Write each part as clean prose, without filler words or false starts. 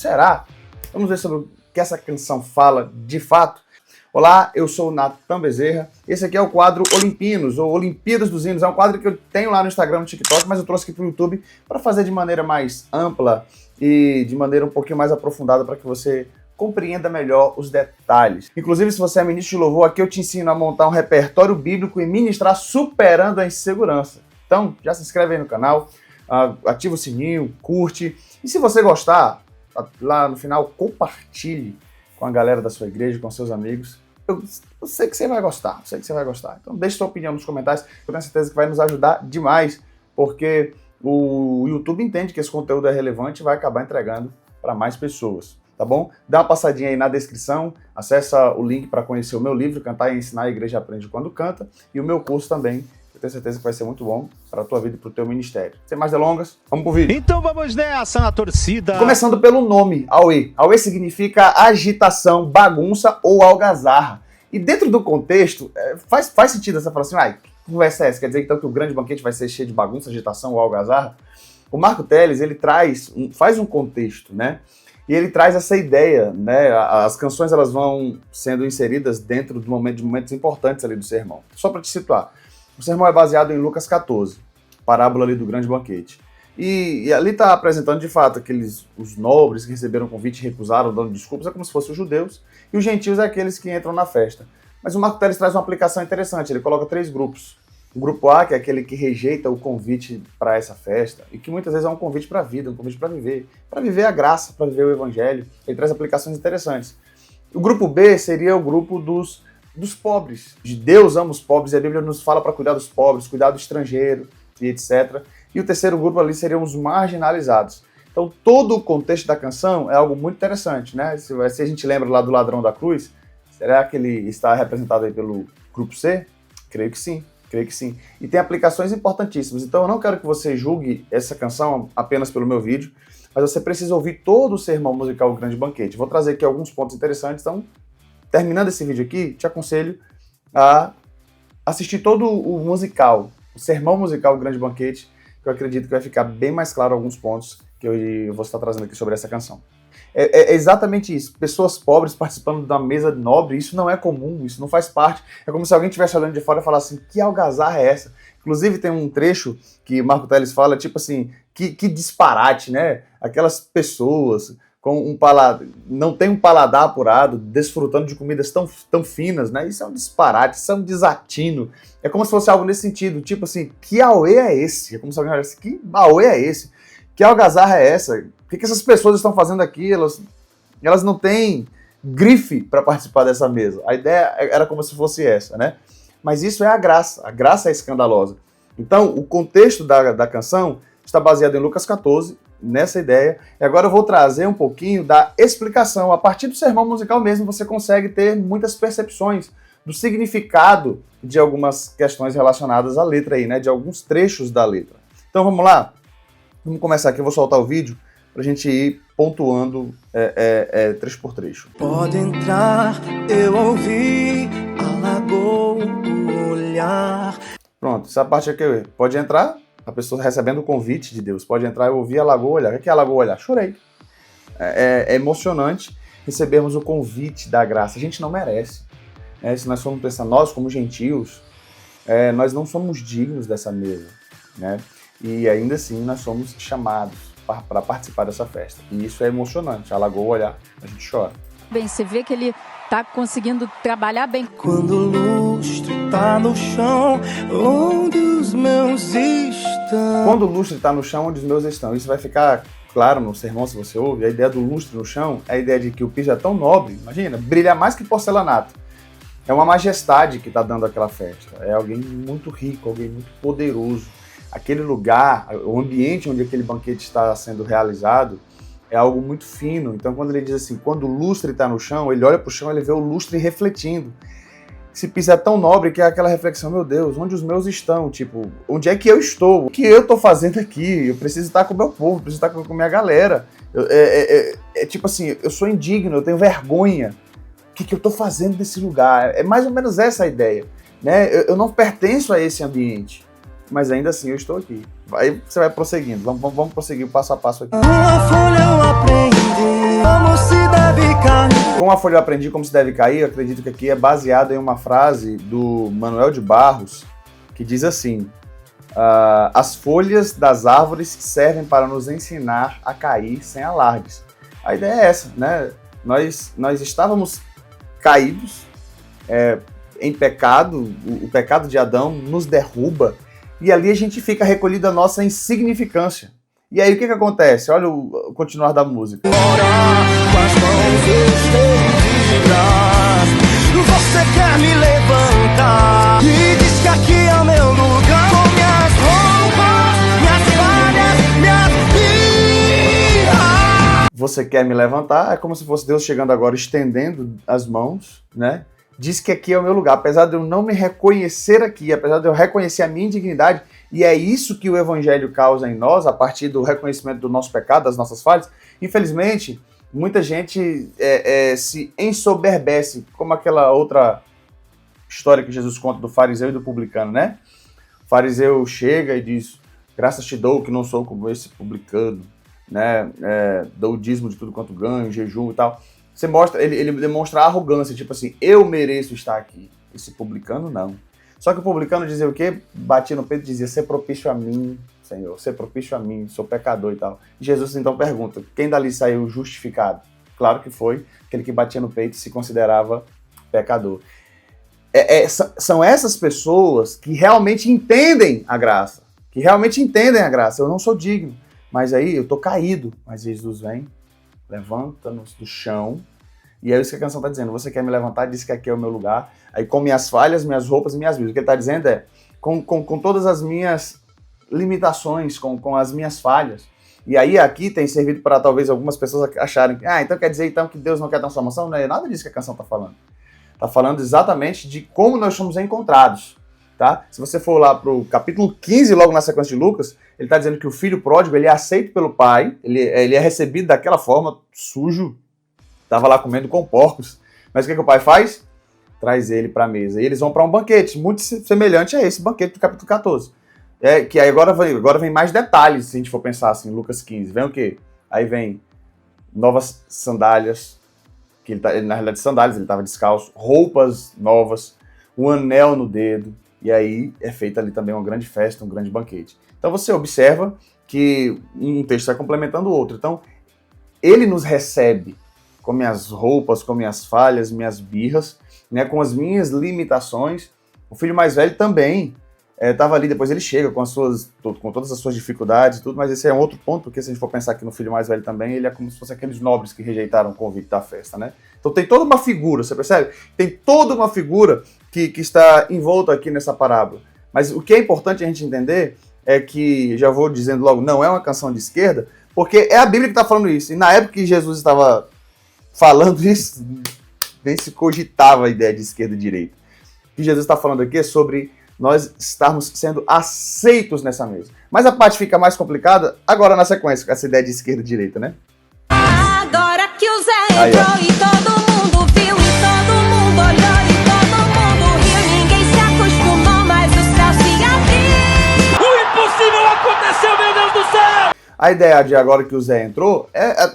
Será? Vamos ver sobre o que essa canção fala de fato. Olá, eu sou o Natan Bezerra. Esse aqui é o quadro Olimpinos, ou Olimpíadas dos Hinos. É um quadro que eu tenho lá no Instagram, no TikTok, mas eu trouxe aqui para o YouTube para fazer de maneira mais ampla e de maneira um pouquinho mais aprofundada para que você compreenda melhor os detalhes. Inclusive, se você é ministro de louvor, aqui eu te ensino a montar um repertório bíblico e ministrar superando a insegurança. Então, já se inscreve aí no canal, ativa o sininho, curte. E se você gostar, lá no final, compartilhe com a galera da sua igreja, com seus amigos. Eu sei que você vai gostar, Então deixe sua opinião nos comentários, eu tenho certeza que vai nos ajudar demais, porque o YouTube entende que esse conteúdo é relevante e vai acabar entregando para mais pessoas, tá bom? Dá uma passadinha aí na descrição, acessa o link para conhecer o meu livro, Cantar e Ensinar, a Igreja Aprende Quando Canta, e o meu curso também. Eu tenho certeza que vai ser muito bom para a tua vida e para o teu ministério. Sem mais delongas, vamos pro vídeo. Então vamos nessa, na torcida. Começando pelo nome, Auê. Auê significa agitação, bagunça ou algazarra. E dentro do contexto, faz sentido você falar assim, que conversa é essa? Quer dizer então que o grande banquete vai ser cheio de bagunça, agitação ou algazarra? O Marco Teles, ele faz um contexto, né? E ele traz essa ideia, né? As canções elas vão sendo inseridas dentro de momentos importantes ali do sermão. Só para te situar. O sermão é baseado em Lucas 14, parábola ali do grande banquete. E ali está apresentando de fato os nobres que receberam o convite e recusaram, dando desculpas, é como se fossem os judeus, e os gentios é aqueles que entram na festa. Mas o Marco Teles traz uma aplicação interessante, ele coloca 3 grupos. O grupo A, que é aquele que rejeita o convite para essa festa, e que muitas vezes é um convite para a vida, um convite para viver a graça, para viver o evangelho. Ele traz aplicações interessantes. O grupo B seria o grupo dos pobres. Deus ama os pobres e a Bíblia nos fala para cuidar dos pobres, cuidar do estrangeiro e etc. E o terceiro grupo ali seriam os marginalizados. Então todo o contexto da canção é algo muito interessante, né? Se a gente lembra lá do ladrão da cruz, será que ele está representado aí pelo grupo C? Creio que sim. E tem aplicações importantíssimas. Então eu não quero que você julgue essa canção apenas pelo meu vídeo, mas você precisa ouvir todo o sermão musical O Grande Banquete. Vou trazer aqui alguns pontos interessantes, então terminando esse vídeo aqui, te aconselho a assistir todo o musical, o sermão musical O Grande Banquete, que eu acredito que vai ficar bem mais claro alguns pontos que eu vou estar trazendo aqui sobre essa canção. É exatamente isso, pessoas pobres participando da mesa nobre, isso não é comum, isso não faz parte. É como se alguém estivesse olhando de fora e falasse assim, que algazarra é essa? Inclusive tem um trecho que Marco Teles fala, tipo assim, que disparate, né? Aquelas pessoas com não tem um paladar apurado, desfrutando de comidas tão finas, né? Isso é um disparate, isso é um desatino. É como se fosse algo nesse sentido, tipo assim, que auê é esse? É como se alguém olhasse, que auê é esse? Que algazarra é essa? O que essas pessoas estão fazendo aqui? Elas não têm grife para participar dessa mesa. A ideia era como se fosse essa, né? Mas isso é a graça é escandalosa. Então, o contexto da canção está baseado em Lucas 14, nessa ideia, e agora eu vou trazer um pouquinho da explicação. A partir do sermão musical mesmo, você consegue ter muitas percepções do significado de algumas questões relacionadas à letra aí, né? De alguns trechos da letra. Então vamos lá? Vamos começar aqui, eu vou soltar o vídeo pra gente ir pontuando trecho por trecho. Pode entrar, eu ouvi, alagou o olhar. Pronto, essa parte aqui, pode entrar, a pessoa recebendo o convite de Deus, pode entrar, eu ouvi, alagou o olhar. O que é alagou o olhar? Chorei. É emocionante recebermos o convite da graça, a gente não merece. Se nós formos pensar, nós como gentios, nós não somos dignos dessa mesa, né? E ainda assim nós somos chamados para participar dessa festa. E isso é emocionante, alagou o olhar, a gente chora. Bem, você vê que ele tá conseguindo trabalhar bem. Quando o lustre tá no chão, onde os meus estão. Quando o lustre tá no chão, onde os meus estão. Isso vai ficar claro no sermão, se você ouve. A ideia do lustre no chão é a ideia de que o piso é tão nobre, imagina, brilha mais que porcelanato. É uma majestade que está dando aquela festa. É alguém muito rico, alguém muito poderoso. Aquele lugar, o ambiente onde aquele banquete está sendo realizado é algo muito fino. Então quando ele diz assim, quando o lustre está no chão, ele olha para o chão e ele vê o lustre refletindo. Esse piso é tão nobre que é aquela reflexão, meu Deus, onde os meus estão? Tipo, onde é que eu estou? O que eu estou fazendo aqui? Eu preciso estar com o meu povo, preciso estar com a minha galera. Tipo assim, eu sou indigno, eu tenho vergonha. O que eu estou fazendo nesse lugar? É mais ou menos essa a ideia, né? Eu não pertenço a esse ambiente, mas ainda assim eu estou aqui. Aí você vai prosseguindo, vamos prosseguir passo a passo aqui. Uma folha eu aprendi. Com a folha eu aprendi como se deve cair, eu acredito que aqui é baseado em uma frase do Manuel de Barros, que diz assim: as folhas das árvores servem para nos ensinar a cair sem alardes. A ideia é essa, né? Nós estávamos caídos em pecado, o pecado de Adão nos derruba, e ali a gente fica recolhido a nossa insignificância. E aí o que acontece? Olha o continuar da música. Você quer me levantar e diz que aqui é o meu lugar, com minhas roupas, minhas falhas, minhas birras. Você quer me levantar? É como se fosse Deus chegando agora, estendendo as mãos, né? Diz que aqui é o meu lugar, apesar de eu não me reconhecer aqui, apesar de eu reconhecer a minha indignidade, e é isso que o Evangelho causa em nós, a partir do reconhecimento do nosso pecado, das nossas falhas. Infelizmente, muita gente se ensoberbece, como aquela outra história que Jesus conta do fariseu e do publicano, né? O fariseu chega e diz: graças te dou que não sou como esse publicano, né? Dou o dízimo de tudo quanto ganho, jejum e tal. Você mostra, ele demonstra arrogância, tipo assim, eu mereço estar aqui. Esse publicano não. Só que o publicano dizia o quê? Batia no peito e dizia: ser propício a mim, Senhor, ser propício a mim, sou pecador e tal. E Jesus então pergunta: quem dali saiu justificado? Claro que foi aquele que batia no peito e se considerava pecador. São essas pessoas que realmente entendem a graça. Que realmente entendem a graça. Eu não sou digno, mas aí eu tô caído. Mas Jesus vem, levanta-nos do chão. E é isso que a canção está dizendo: você quer me levantar, diz que aqui é o meu lugar. Aí com minhas falhas, minhas roupas e minhas vidas. O que ele está dizendo é, com todas as minhas limitações, com as minhas falhas. E aí aqui tem servido para talvez algumas pessoas acharem que, então quer dizer então que Deus não quer transformação? Não é nada disso que a canção está falando. Está falando exatamente de como nós somos encontrados. Tá? Se você for lá para o capítulo 15, logo na sequência de Lucas, ele está dizendo que o filho pródigo ele é aceito pelo pai, ele é recebido daquela forma, sujo, estava lá comendo com porcos. Mas o que o pai faz? Traz ele para a mesa. E eles vão para um banquete, muito semelhante a esse banquete do capítulo 14. Que aí agora vem mais detalhes, se a gente for pensar assim, Lucas 15. Vem o quê? Aí vem novas sandálias, que na realidade sandálias, ele estava descalço, roupas novas, um anel no dedo, e aí é feita ali também uma grande festa, um grande banquete. Então você observa que um texto vai complementando o outro. Então, ele nos recebe com minhas roupas, com minhas falhas, minhas birras, né, com as minhas limitações. O filho mais velho também estava ali, depois ele chega com todas as suas dificuldades e tudo, mas esse é um outro ponto, porque se a gente for pensar aqui no filho mais velho também, ele é como se fosse aqueles nobres que rejeitaram o convite da festa, né? Então tem toda uma figura, você percebe? Tem toda uma figura que está envolta aqui nessa parábola. Mas o que é importante a gente entender é que, já vou dizendo logo, não é uma canção de esquerda, porque é a Bíblia que está falando isso. E na época que Jesus estava falando isso, nem se cogitava a ideia de esquerda e direita. O que Jesus está falando aqui é sobre nós estarmos sendo aceitos nessa mesa. Mas a parte fica mais complicada agora na sequência, com essa ideia de esquerda e direita, né? Agora que o Zé entrou e todo mundo viu, e todo mundo olhou, e todo mundo riu, ninguém se acostumou, mas o céu se abriu. O impossível aconteceu, meu Deus do céu! A ideia de agora que o Zé entrou,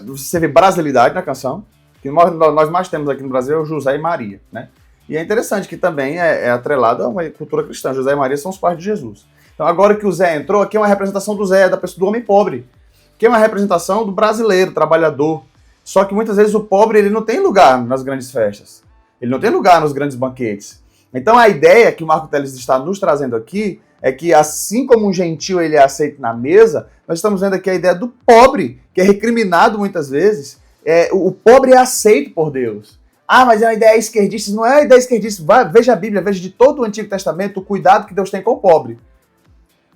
você vê brasilidade na canção, que nós mais temos aqui no Brasil é o José e Maria, né? E é interessante que também é atrelado a uma cultura cristã. José e Maria são os pais de Jesus. Então agora que o Zé entrou, aqui é uma representação do Zé, da pessoa do homem pobre, que é uma representação do brasileiro, trabalhador. Só que muitas vezes o pobre ele não tem lugar nas grandes festas. Ele não tem lugar nos grandes banquetes. Então a ideia que o Marco Teles está nos trazendo aqui é que assim como um gentil ele é aceito na mesa, nós estamos vendo aqui a ideia do pobre, que é recriminado muitas vezes. O pobre é aceito por Deus. Mas é uma ideia esquerdista. Não é uma ideia esquerdista. Veja a Bíblia, veja de todo o Antigo Testamento o cuidado que Deus tem com o pobre.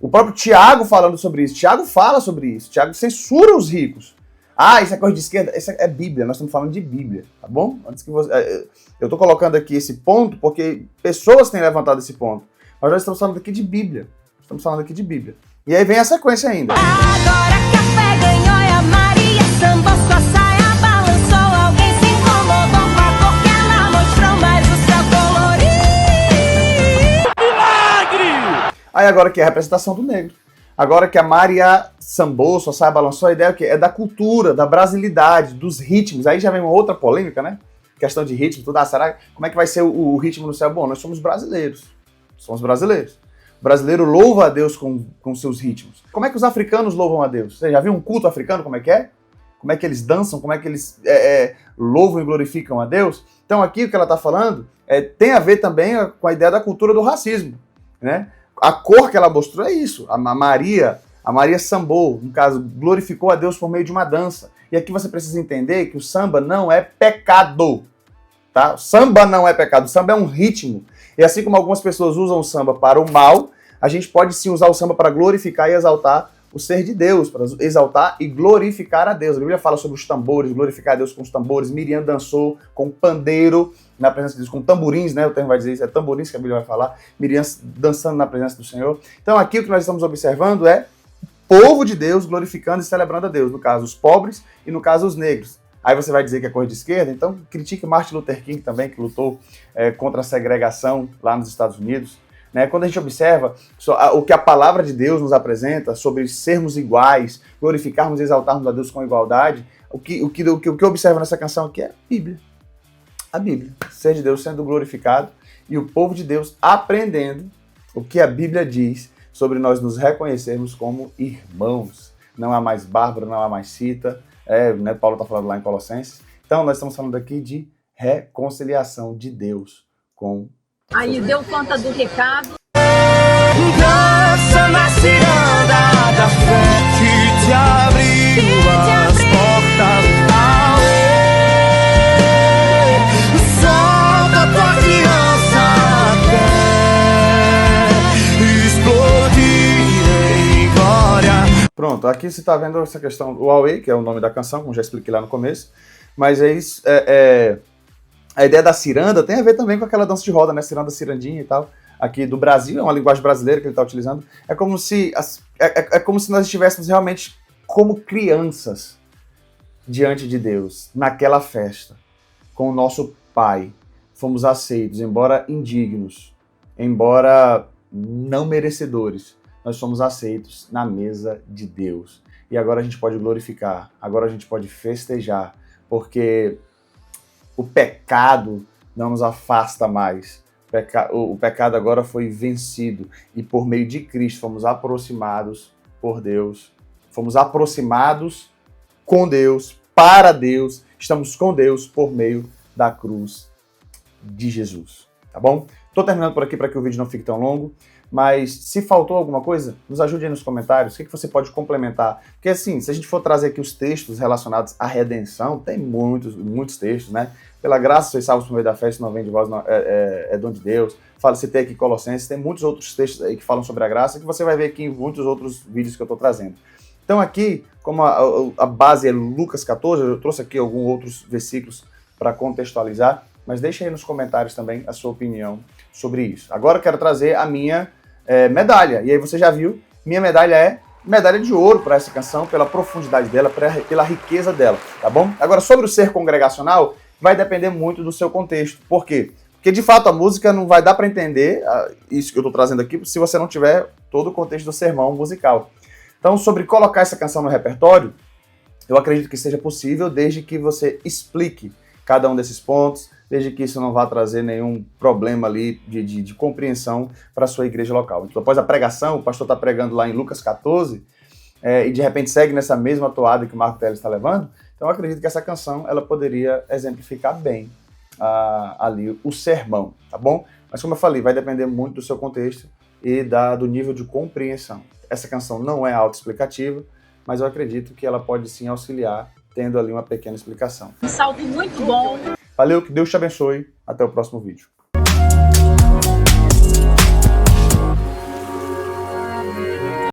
O próprio Tiago falando sobre isso. Tiago fala sobre isso. Tiago censura os ricos. Isso é coisa de esquerda. Isso é Bíblia. Nós estamos falando de Bíblia, tá bom? Eu estou colocando aqui esse ponto porque pessoas têm levantado esse ponto. Mas nós estamos falando aqui de Bíblia. Estamos falando aqui de Bíblia. E aí vem a sequência ainda. Agora que a fé ganhou e a Maria sambou sua saia, balançou, alguém se incomodou com a cor que ela mostrou, mas o céu colorido. Milagre! Aí agora que é a representação do negro. Agora que a Maria sambou, sua saia balançou, a ideia é o quê? É da cultura, da brasilidade, dos ritmos. Aí já vem uma outra polêmica, né? questão de ritmo, tudo, como é que vai ser o ritmo no céu? Bom, nós somos brasileiros. Somos brasileiros. O brasileiro louva a Deus com seus ritmos. Como é que os africanos louvam a Deus? Você já viu um culto africano, como é que é? Como é que eles dançam, como é que eles louvam e glorificam a Deus? Então aqui o que ela está falando tem a ver também com a ideia da cultura do racismo, né? A cor que ela mostrou é isso. A Maria sambou, no caso, glorificou a Deus por meio de uma dança. E aqui você precisa entender que o samba não é pecado, tá? O samba não é pecado, o samba é um ritmo. E assim como algumas pessoas usam o samba para o mal, a gente pode sim usar o samba para glorificar e exaltar o ser de Deus, para exaltar e glorificar a Deus. A Bíblia fala sobre os tambores, glorificar a Deus com os tambores. Miriam dançou com pandeiro na presença de Deus, com tamborins, né? O termo vai dizer isso, é tamborins que a Bíblia vai falar. Miriam dançando na presença do Senhor. Então aqui o que nós estamos observando é o povo de Deus glorificando e celebrando a Deus. No caso, os pobres e no caso, os negros. Aí você vai dizer que é coisa de esquerda, então critique Martin Luther King também, que lutou contra a segregação lá nos Estados Unidos. Né? Quando a gente observa o que a palavra de Deus nos apresenta sobre sermos iguais, glorificarmos e exaltarmos a Deus com igualdade, o que eu observo nessa canção aqui é a Bíblia. A Bíblia. Ser de Deus sendo glorificado e o povo de Deus aprendendo o que a Bíblia diz sobre nós nos reconhecermos como irmãos. Não há mais bárbaro, não há mais cita. Né? Paulo está falando lá em Colossenses. Então nós estamos falando aqui de reconciliação de Deus com Aí deu conta do recado. Dança na ciranda da fé que te abriu as portas. Solta tua criança até explodir em glória. Pronto, aqui você está vendo essa questão do Aue, que é o nome da canção, como já expliquei lá no começo. Mas a ideia da ciranda tem a ver também com aquela dança de roda, né? Ciranda, cirandinha e tal. Aqui do Brasil, é uma linguagem brasileira que ele está utilizando. É como se nós estivéssemos realmente como crianças diante de Deus, naquela festa, com o nosso Pai. Fomos aceitos, embora indignos, embora não merecedores, nós somos aceitos na mesa de Deus. E agora a gente pode glorificar, agora a gente pode festejar, porque o pecado não nos afasta mais. O pecado agora foi vencido. E por meio de Cristo fomos aproximados por Deus. Fomos aproximados com Deus, para Deus. Estamos com Deus por meio da cruz de Jesus. Tá bom? Estou terminando por aqui para que o vídeo não fique tão longo. Mas se faltou alguma coisa, nos ajude aí nos comentários. O que você pode complementar? Porque assim, se a gente for trazer aqui os textos relacionados à redenção, tem muitos textos, né? Pela graça sois salvos por meio da fé, isso não vem de vós, é dom de Deus. Citei aqui Colossenses, tem muitos outros textos aí que falam sobre a graça, que você vai ver aqui em muitos outros vídeos que eu estou trazendo. Então aqui, como a base é Lucas 14, eu trouxe aqui alguns outros versículos para contextualizar, mas deixa aí nos comentários também a sua opinião sobre isso. Agora eu quero trazer a minha medalha, e aí você já viu, minha medalha é medalha de ouro para essa canção, pela profundidade dela, pela riqueza dela, tá bom? Agora, sobre o ser congregacional, vai depender muito do seu contexto. Por quê? Porque, de fato, a música não vai dar para entender isso que eu estou trazendo aqui se você não tiver todo o contexto do sermão musical. Então, sobre colocar essa canção no repertório, eu acredito que seja possível desde que você explique cada um desses pontos, desde que isso não vá trazer nenhum problema ali de compreensão para a sua igreja local. Então, após a pregação, o pastor está pregando lá em Lucas 14, e de repente segue nessa mesma toada que o Marco Teles está levando. Então eu acredito que essa canção ela poderia exemplificar bem ali o sermão, tá bom? Mas como eu falei, vai depender muito do seu contexto e do nível de compreensão. Essa canção não é autoexplicativa, mas eu acredito que ela pode sim auxiliar, tendo ali uma pequena explicação. Um salto muito bom. Valeu, que Deus te abençoe. Até o próximo vídeo.